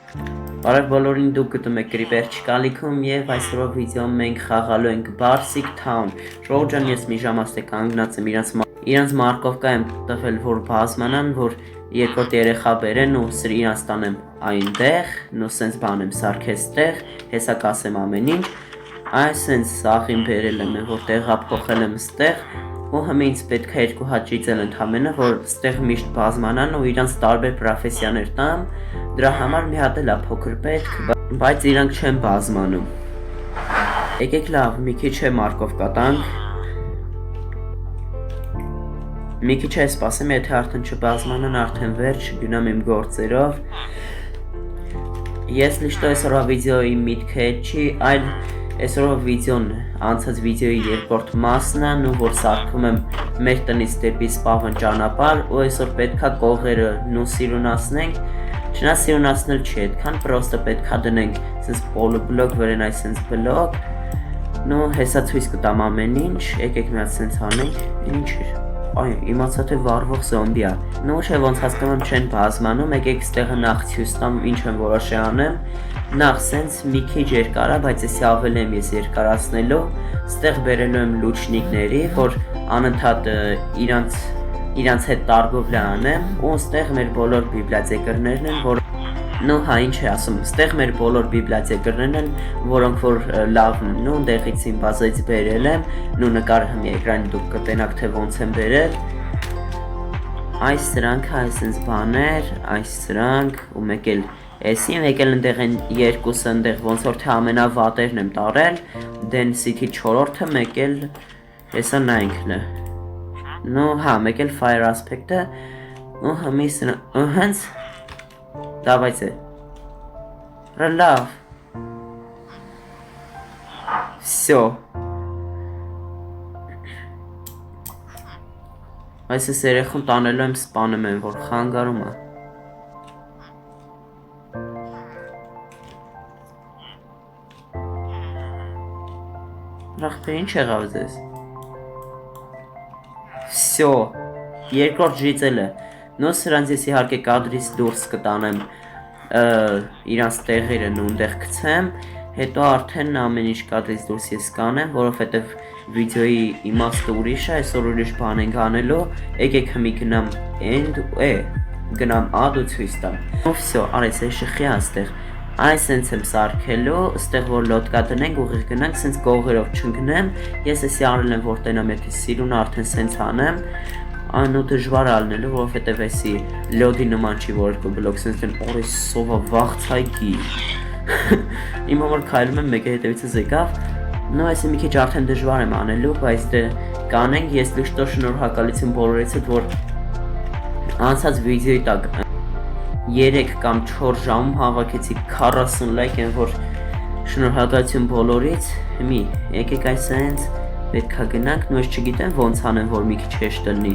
Բարև բոլորին, դուք գտնում եք Creeper չկալիքում եւ այսօրվա վիդեոում մենք խաղալու ենք Barsic Town։ Ժողովուրդ, ես մի ժամ աստե կանգնած եմ իրանց մարկովկա եմ տվել, որ բազմանան, որ երկրորդ երեխա բերեն ու իրանց տանեմ այնտեղ, ու սենց բան եմ սարքես տեղ, հեսա կասեմ ամեն ինչ, այս սենց սախին բերել եմ, որ տեղափոխել եմ ստեղ ու հմինց պետք է երկու հատ ճիծել ընդամենը, որ ստեղ միշտ բազմանան ու իրանց տարբեր պրոֆեսիաներ տամ, դրա համար մի հատ էլ է փոքր պետք, բայց իրանք չեն բազմանում։ Եկեք լավ, մի քիչ է մարկովկա տանք։ Մի քիչ է սպասեմ, եթե արդեն չբազմանան, արդեն վերջ, գնամ իմ գործերով։ Если что, այսօրվա վիդեոյի միտքը չի, այլ այսօրվա վիդեոն անցած վիդեոյի երկրորդ մասն է, ու որ սարքում եմ մեր տնից դեպի սպավն ճանապարհ, ու այսօր պետքա կողերը նու սիրունացնենք, չնայած սիրունացնել չի, այդքան պրոստը պետքա դնենք սենց պոլոբլոկ վրան այս սենց բլոկ, նու հեսա ցույց կտամ ամեն ինչ, եկեք մի հատ սենց անենք, ինչ էր։ Այ, իմացա թե վառվող զոմբի է։ Նո չէ ոնց հասկանում չեն բազմանում, եկեք ստեղը նախ ցույց տամ ինչ եմ որոշի անեմ։ Նախ սենց մի քիչ երկար է, բայց էսի ավել եմ ես երկարացնելու, ստեղ բերելու եմ լուչնիկների, որ անընդհատ իրանց հետ տարբով լանեմ, ու ստեղ մեր բոլոր բիբլիոթեկարներն են, որ նո հա ինչ է ասում, ստեղ մեր բոլոր բիբլիոթեկարներն են, որոնք որ լավն են, ու դեղից իմ բազից բերել եմ, նու նկարը հմի էկրանի դուք կտենաք թե ոնց եմ բերել։ Այս սրանք այսպես բաներ, այս սրանք ու մեկ էլ էսի, մեկ էլ ընդեղ են երկուսը ընդեղ ոնց որ թե ամենավատերն եմ տարել, density 4-ը, մեկ էլ հեսա 9-ն է։ Նո հա, մեկ էլ fire aspect-ը, ու հմի սրանք, ու հենց Давайте. Լավ. Всё. Այսպես երեխուն տանելու եմ սպանում եմ, որ խանգարում է։ Ռախտը ինչ եղավ ձեզ։ Всё. Երկրորդ ժիծելը։ Նո սրանց ես իհարկե կադրից դուրս կտանեմ իրանց տեղերը նույնտեղ գցեմ, հետո արդեն ամեն ինչ կադրից դուրս ես կանեմ, որովհետև վիդեոյի իմաստը ուրիշ է, այսօր ուրիշ բան ենք անելու, եկեք հմի գնամ end գնամ add ու ցույց տամ։ Ու всё, արես է շխի աստեղ։ Այս սենց եմ սարքելու, ստեղ որ լոդկա տնենք, ուղիղ գնանք, սենց կողերով չընկնեմ, ես էսի արել եմ, որ տենամ եթե սիրուն արդեն սենց անեմ, անու դժվար ալնելու, որովհետև էսի լոդի նման չի, որ երկու բլոկ սենց դեն օրես սովա վաղցայքի։ Իմ համար քայլում եմ մեկը հետևիցս եկավ, նո էսի մի քիչ արդեն դժվար եմ անելու, բայց դե կանենք, ես լիշտո շնորհակալություն բոլորից հետ, որ անցած վիդեոյի տակ 3 կամ 4 ժամում հավաքեցի 40 լայք են, որ շնորհակալություն բոլորից, հմի, եկեք այս սենց պետքա գնանք, նույնս չգիտեմ ոնց անեմ, որ մի քիչ հեշտ լինի,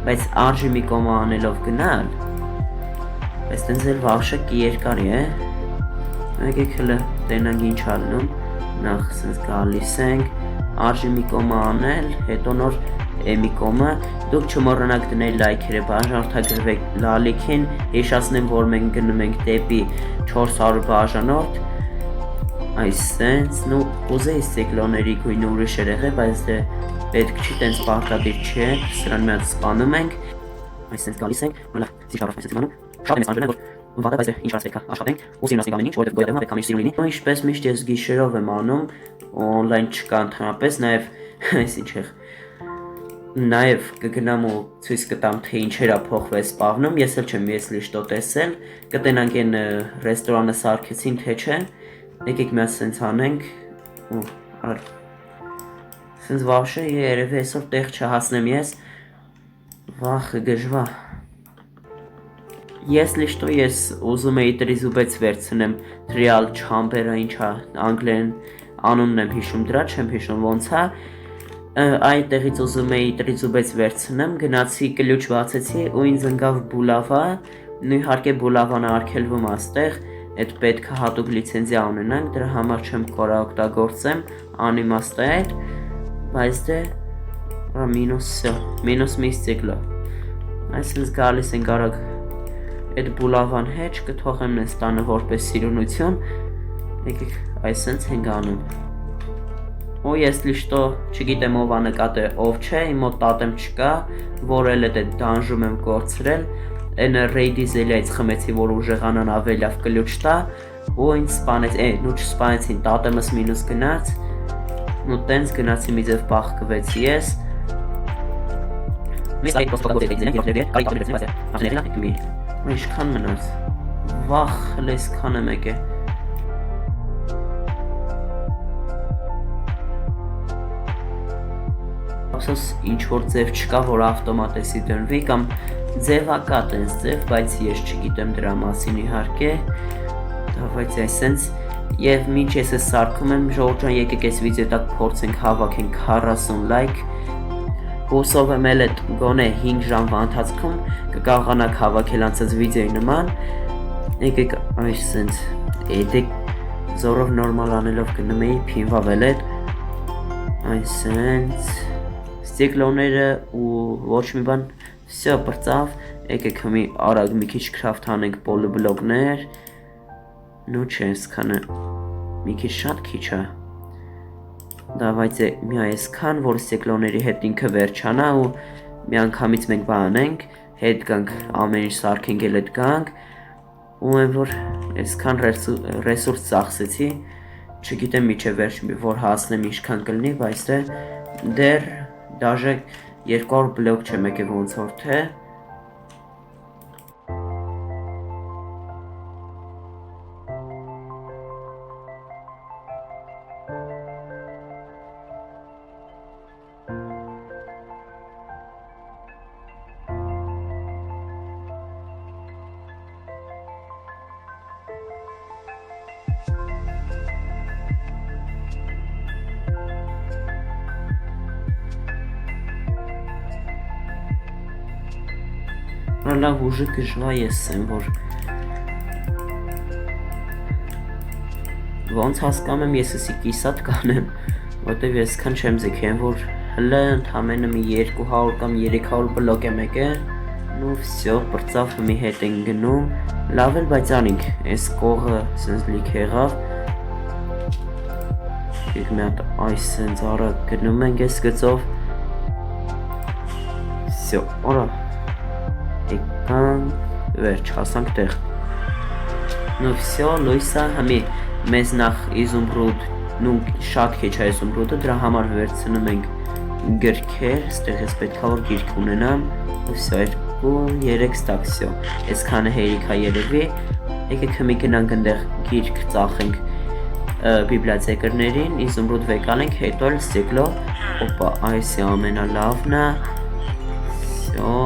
բայց արժի մի կոմա անելով գնալ, բայց տենց էլ վաղշակ երկարի է, եկեք հլը տենանք ինչ ալնում, նախ սենց գալիս ենք, արժի մի կոմա անել, հետո նոր մի կոմը, դուք չմոռանաք դնել լայքերը, բաժանորդագրվեք լալիքին, հիշացնեմ, որ մենք գնում ենք դեպի 400 բաժանորդ, այս սենց, նու ուզեի սեկլոների գույնը ուրիշ էր եղել, բայց դե պետք չի տենց պարտադիր չէ, սրան մի հատ սպանում ենք, այս սենց գալիս ենք, մլա սիշարով մեզ իմանում, շատ եմ ես անջրել, որ վատը, բայց դե ինչ վարած պետք է աշխատենք, ու սիրունացնենք ամեն ինչ, որովհետև գոյատևում պետք է միշտ սիրուն լինի, ու ինչպես միշտ ես գիշերով եմ անում, օնլայն չկա ընդհանրապես, նաև այս ինչ եղ, նաև կգնամ ու ցույց կտամ, թե ինչեր է փոխվել սպավնում, ես էլ չեմ ես լիշտո տեսել, կտենանք են ռեստորանը սարքեցին, թե չէ, եկեք մի հատ սենց անենք, ու սենց վաղշը երևի այսօր տեղ չհասնեմ ես, վախը գժվա, ես լիշտո ես ուզում էի տրիզուբեց վերցնեմ, տրիալ չամբերը ինչա, անգլեն անունն եմ հիշում դրա, չեմ հիշում ոնց է, այդ տեղից ուզում էի տրիզուբեց վերցնեմ, գնացի կլյուչ բացեցի ու ինձ ընկավ բուլավա, նույն իհարկե բուլավան արգելվում աստեղ, այդ պետք է հատուկ լիցենզիա ունենանք, դրա համար չեմ կորա օգտագործեմ, անիմաստ է այդ, բայց դե մինուս մի ստիկլը, այսինքն գալիս ենք արագ այդ բուլավան հետ կթողեմ նես տանը որպես սիրունություն, եկեք այսենց ենք անում։ Ու если что, չգիտեմ ով անկատ է, ով չէ, իմ մոտ տատեմ չկա, որ էլ է դանժում եմ կորցրել, այն ռեյդի զելիայից խմեցի, որ ուժեղանան ավելի լավ կլյուչ տա, ու ինձ սպանեց, նու չսպանեցին, տատեմս մինուս գնաց, ու տենց գնացի մի ձև պաղկվեցի ես, ինչքան մնաց, վախ լեսքան եմ եկե։ Ափսոս ինչ-որ ձև չկա, որ ավտոմատեսի դնվի, կամ ձևա կա տենց ձև, բայց ես չգիտեմ դրա մասին իհարկե, դավայց այսենց, և մինչ ես ես սարքում եմ, ժողովուրդ ջան, եկեք այս վիդեո տակ փորձենք հավաքենք 40 լայք, հուսով եմ էլ այդ գոնե 5 ժամվա ընթացքում կկարողանաք հավաքել անցած վիդեոյի նման, եկեք այսենց, դեք զորով նորմալ անելով գնում էի փինվավել էդ, այսենց, ստիկլոները ու ոչ մի բան, վսյո պրծավ, եկեք հմի արագ մի քիչ կրավթ անենք պոլիբլոկներ, նու չէ այսքանը, մի քիչ շատ քիչ է, դավայց է մի այսքան, որ ստիկլոների հետ ինքը վերջանա ու մի անգամից մենք բանենք, հետ գանք ամեն ինչ սարքենք էլ հետ գանք, ու եմ որ այսքան ռեսուրս ծախսեցի, չգիտեմ միջև վերջ որ հասնեմ ինչքան կլնի, բայց դեր դաժե 200 բլոկ չեմ եկե ոնց որ թե լավ ուժը կժվա ես եմ, որ ոնց հասկամ եմ ես եսի կիսատ կանեմ, որտև ես կան չեմ ձեքեն, որ հլը ընդամենը մի 200 կամ 300 բլոկ եմ եկե, նու վսյո, պրծավ մի հետ են գնում, լավ էլ բայց անինք, ես կողը սենց լիք եղավ, եկ մի հատ այս սենց արագ գնում ենք ես գծով, վսյո, որա, եկանք վերջ, հասանք տեղ նու վսյո, լույսա հմի մեզ նախ իզումբրուդ, նու շատ քեչ է իզումբրուդը, դրա համար վերցնում ենք գրքեր, ստեղ ես պետքա որ գիրք ունենամ, վսյո, 2-3 ստակ վսյո, ես քանը հերիք է երևի, եկեք հմի գնանք ընդեղ գիրք ծախենք բիբլիոթեկարներին, իզումբրուդ վեկանենք, հետո էլ ստիկլո, օպա, այսի ամենա լավն է, վսյո,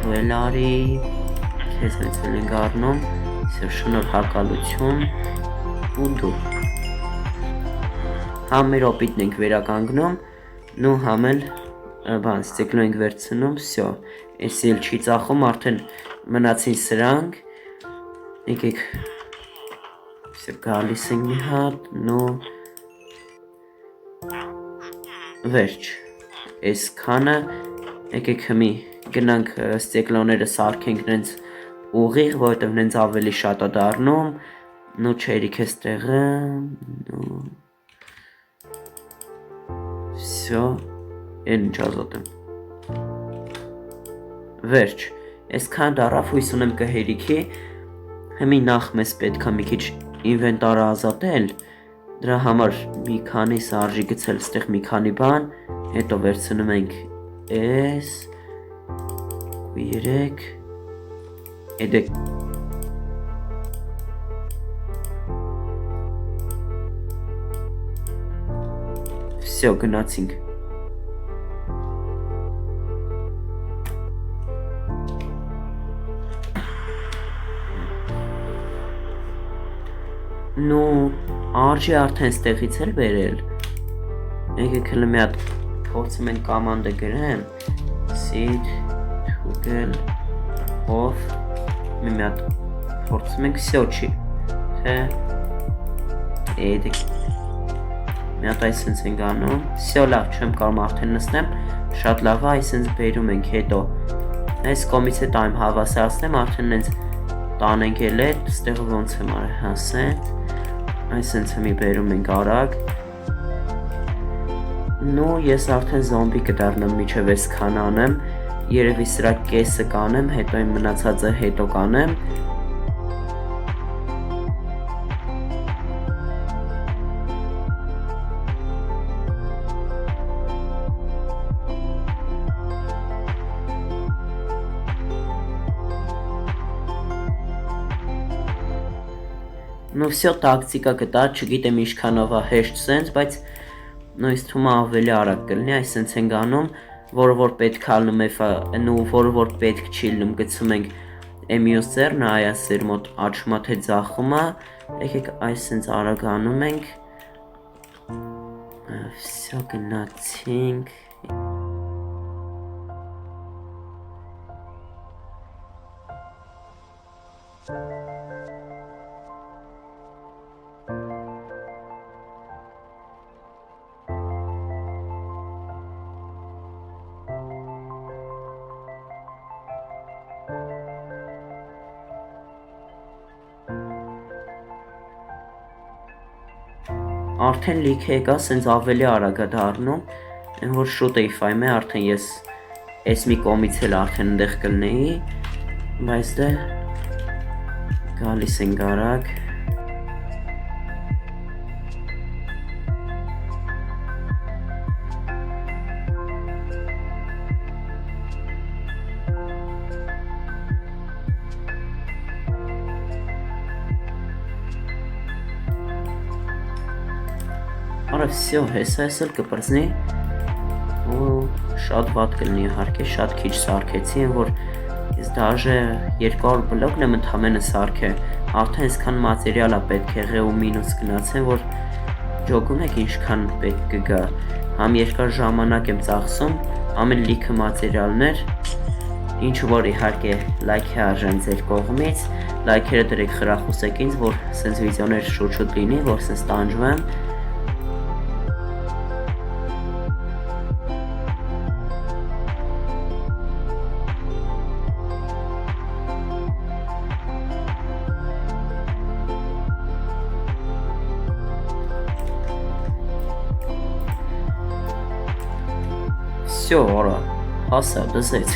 դու էլ արի, քեզ մեծ էլ ենք առնում, շնորհակալություն ու դու համ մեր օպիտն ենք վերականգնում նու համ էլ բան ստիկլո ենք վերցնում վսյո ես էլ չի ծախում արդեն մնացին սրանք եկեք վսյո գալիս ենք մի հատ նու վերջ ես քանը եկեք հմի գնանք ստիկլոները սարքենք նենց ուղիղ, որովհետև նենց ավելի շատ է դառնում, նու չերիք ես տեղը, նու վսյո, են ինչ ազատ եմ վերջ, ես կան դարավ հույս ունեմ կհերիքի, հեմի նախ մեզ պետք է մի քիչ ինվենտարը ազատել, դրա համար մի քանի սարժի գցել ստեղ մի քանի բան, հետո վերցնում ենք ես, 3 Edek Всё, գնացինք Նու արժի արդեն ստեղից էլ բերել Եկեք հլը մի հատ փորձում են կամանդ գրեմ Seed Google Off մի հատ փորձում ենք всё չի թե էդիկ մի հատ այսպես ենք անում всё լավ չեմ կարող արդեն նստեմ շատ լավ է այսպես բերում ենք հետո Այս կողմից հետո այն հավասարացնեմ, արդեն նենց տանենք էլ է, ստեղ ոնց եմ արել, հասեն, այսենց հմի բերում ենք արագ, նու ես արդեն զոմբի կդառնամ միջև ես քան անեմ, երևի սրա կեսը կանեմ, հետո այն մնացածը հետո կանեմ, Ну всё տակտիկա կտա, չգիտեմ ինչքանով է հեշտ սենց, բայց նույնիսկ թվում է ավելի արագ կլինի, այսենց ենք անում, որը որ պետք է ալնում է, նու որը որ պետք չի լնում գցում ենք մյուս ձեռն, այա սեր մոտ աչում է թե ձախում է, եկեք այսենց արագ անում ենք, всё գնացինք, արդեն լիքը եկա, սենց ավելի արագ է դառնում, այն որ շուտ էի ֆայմ է, արդեն ես ես մի կողմից էլ արդեն ընդեղ կլնեի, բայց դե գալիս ենք արագ, Արա всё, հեսա էլ կպրծնի ու շատ վատ կլինի իհարկե, շատ քիչ սարքեցի, այն որ ես դաժե 200 բլոկն եմ ընդամենը սարքել, արդեն այսքան մատերիալ է պետք եղել ու մինուս գնացել, որ ջոգում եք ինչքան պետք կգա, համ երկար ժամանակ եմ ծախսում, համ էլ լիքը մատերիալներ, ինչ որ իհարկե լայքի արժան ձեր կողմից, լայքերը դրեք խրախուսեք ինձ, որ սենց վիդեոներ շուտ լինի, որ սենց տանջվեմ, Всё, արա, հասա, դզեց,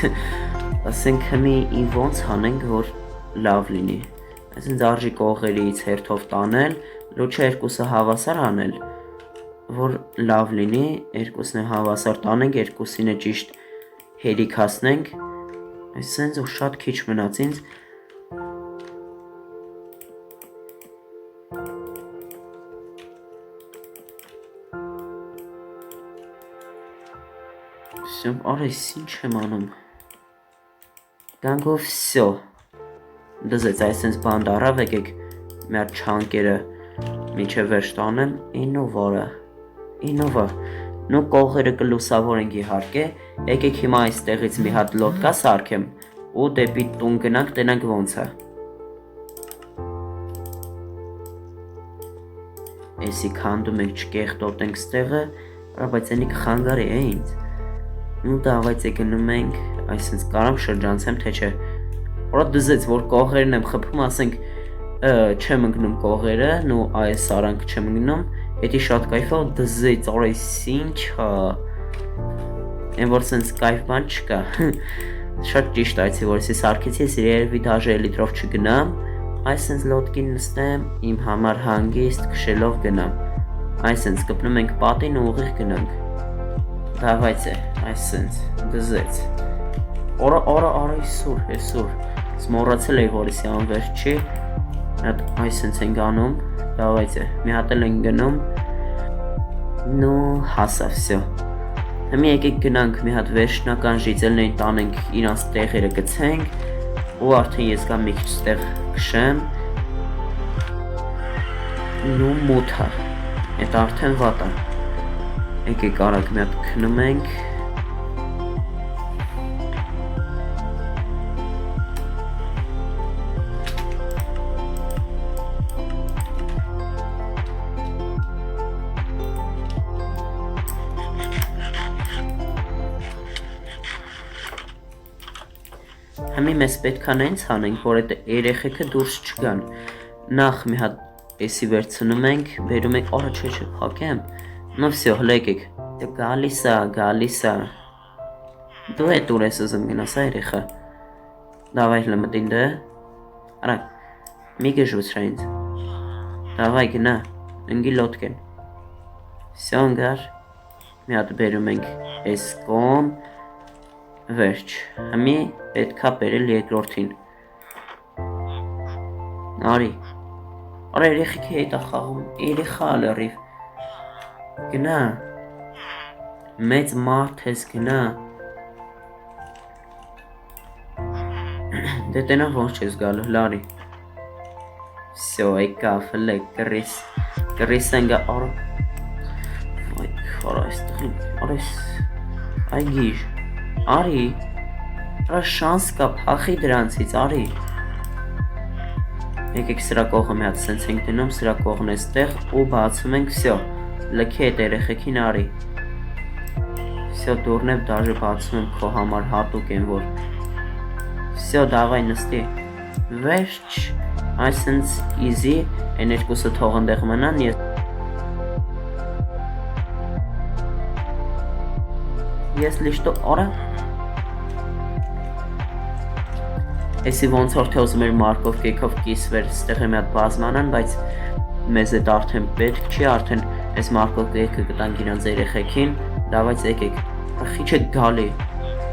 ասենք հմի ոնց հանենք, որ լավ լինի, այսինք արժի կողերից հերթով տանել, լուչը երկուսը հավասար անել, որ լավ լինի, երկուսն է հավասար տանենք, երկուսին է ճիշտ հերիք հասնենք, այսինք ու շատ քիչ մնաց ինձ, Արա ես ինչ եմ անում, գանգով всё, դզեց այսենց բանդ առավ, եկեք մեր չանկերը միջև վերջ տանեմ, ինովա, նու կողերը կլուսավորենք իհարկե, եկեք հիմա այստեղից մի հատ լոտկա սարքեմ ու դեպի տուն գնանք, տենանք ոնց է, էսի քանդում ենք չկեղտոտենք ստեղը, բայց ենի կխանգարի է ինձ, Ну давайте գնում ենք, այսինքն կարամ շրջանցեմ, թե չէ, որը դզեց, որ կողերն եմ խփում, ասենք, չեմ ընկնում կողերը, նու այս արանք չեմ ընկնում, հետի շատ կայֆ է, դզեց, արա ես ինչա, են որ սենց կայֆ բան չկա, շատ ճիշտ այցի, որ եսի սարքեցի, ես երևի դաժե լիտրով չգնամ, այսինքն լոտկին նստեմ, իմ համար հանգիստ քշելով գնամ, այսինքն կպնում ենք պատին ու ուղիղ գնանք, Давайте, այսենց, դզեց, արա իսուր, սմորացել էի, որ եսի անվերջ չի, այսենց ենք անում, давайте, մի հատ էլ ենք գնում, նու հասա, всё, հմի եկեք գնանք մի հատ վերջնական ժիծելներին տանենք, իրանց տեղերը գցենք, ու արդեն ես գամ մի քիչ ստեղ քշեմ, նու մութա, էդ արդեն վատ է, եկեք արագ մի հատ քնում ենք, Հիմի մեզ պետք է նենց անենք, որ այդ երեխեքը դուրս չգան։ Նախ մի հատ էսի վերցնում ենք, բերում ենք, արա չէ, փակեմ։ Ну всё, հլեկեք։ Գալիս է։ Դու է դուր ես ուզում գնաս երեխա։ Давай լմտին դե։ Արա, մի գժվցրա ինձ։ Давай գնա, ընկի լոտկեն։ Всё ընկար։ Մի հատ բերում ենք այս կողմ։ Վերջ, հիմի պետքա բերել երկրորդին։ Արի։ Արա երեխեքի հետ է խաղում, երեխա լրիվ։ Գնա։ Մեծ մարդ ես գնա։ Դե տենա ոնց չես գալու, լարի։ Всё, եկավ, հլեք, կռիս ընկա, արա։ Վայ, քարա այստեղ, արես, այ գիր, արի, արա շանս կա, փախի դրանցից, արի։ Եկեք սրա կողը մի հատ սենց ենք դնում, սրա կողն էստեղ ու բացում ենք, всё, լքի այդ երեխեքին արի։ Всё, դուրնև դաժե բացում եմ քո համար հատուկ են, որ всё, давай նստի։ Վերջ, այսենց easy, այն երկուսը թող ընդեղ մնան, если что, արա։ Էսի ոնց որ թե ուզում էր մարկով կեքով կիսվեր, ստեղ է մի հատ բազմանան, բայց մեզ այդ արդեն պետք չի, արդեն այս մարկով կեքը կտանք իրանց երեխեքին, դավայց եկեք, խիչ է գալի,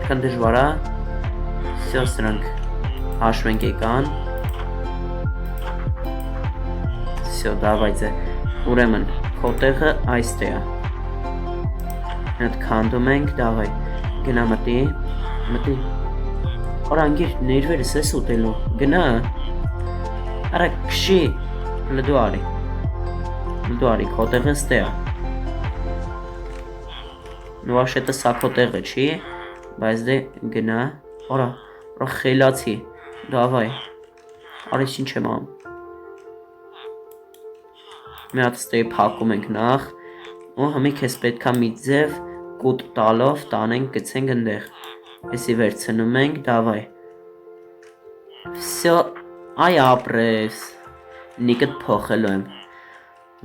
կան դժվար է, всё սրանք հաշվենք եկան, всё, դավայց է, ուրեմն, քոտեղը այստեղ է, հատ քանդում ենք, դավայ, գնա մտի, արա անգիր ներվերս ես ուտելու, գնա, արա կշի, լդու արի, քոտեղը ստեղ է, նու աշետը սա քոտեղը չի, բայց դե գնա, արա խելացի, դավայ, արես ինչ եմ ամ, մի հատ ստեղ պակում ենք նախ, ու հմի կեզ պետքա մի ձև կուտ տալով տանենք գցենք ընդեղ, էսի վերցնում ենք, դավայ, всё, այ ապրես, նիկըտ փոխելու եմ,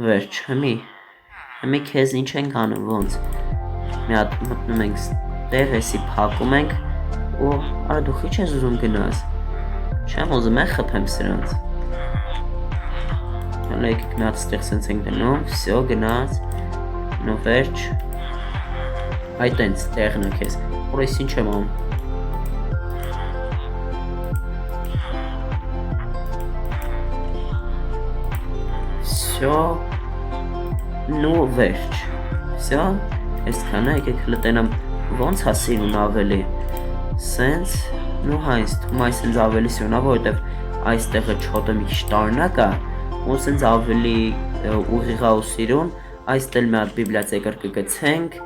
վերջ, հմի կեզ ինչ ենք անում, ոնց, մի հատ մտնում ենք ստեղ, էսի պակում ենք, ու արա դու խիչ ես ուզում գնաս, չեմ ուզում է խպեմ սրանց, հələ եկեք մի հատ ստեղ սենց ենք դնում, всё գնաց, նո վերջ, այդ ենց տեղն է կեզ, որ ես ինչ եմ անում, всё, նու վերջ, всё, ես կանա եկեք լտենամ, ոնց հա սիրուն ավելի, սենց, նու հայնց, թում այսենց ավելի սիրունա, որովհետև այստեղը չոտը մի քիչ տարնակ է, ու սենց ավելի ուղիղա ու սիրուն, այստել մի հատ բիբլիոթեկար կգցենք,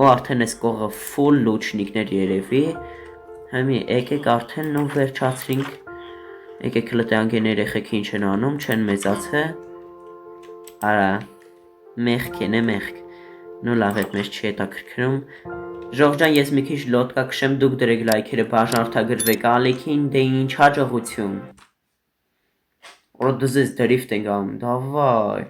ու արդեն այս կողը full լուչնիկներ երևի, հիմի եկեք արդեն նու վերջացրինք, եկեք լտեանք են երեխեքի ինչ են անում, չեն մեծացե, արա, մեղք են է մեղք, նու լավ էտ մեզ չի հետաքրքրում, ժողջան ես մի քիչ լոտկա կշեմ, դուք դրեք լայքերը բաժանորդագրվեք ալիքին, դե ինչ հաջողություն, որ դուզես դրիվտ ենք անում, դավայ,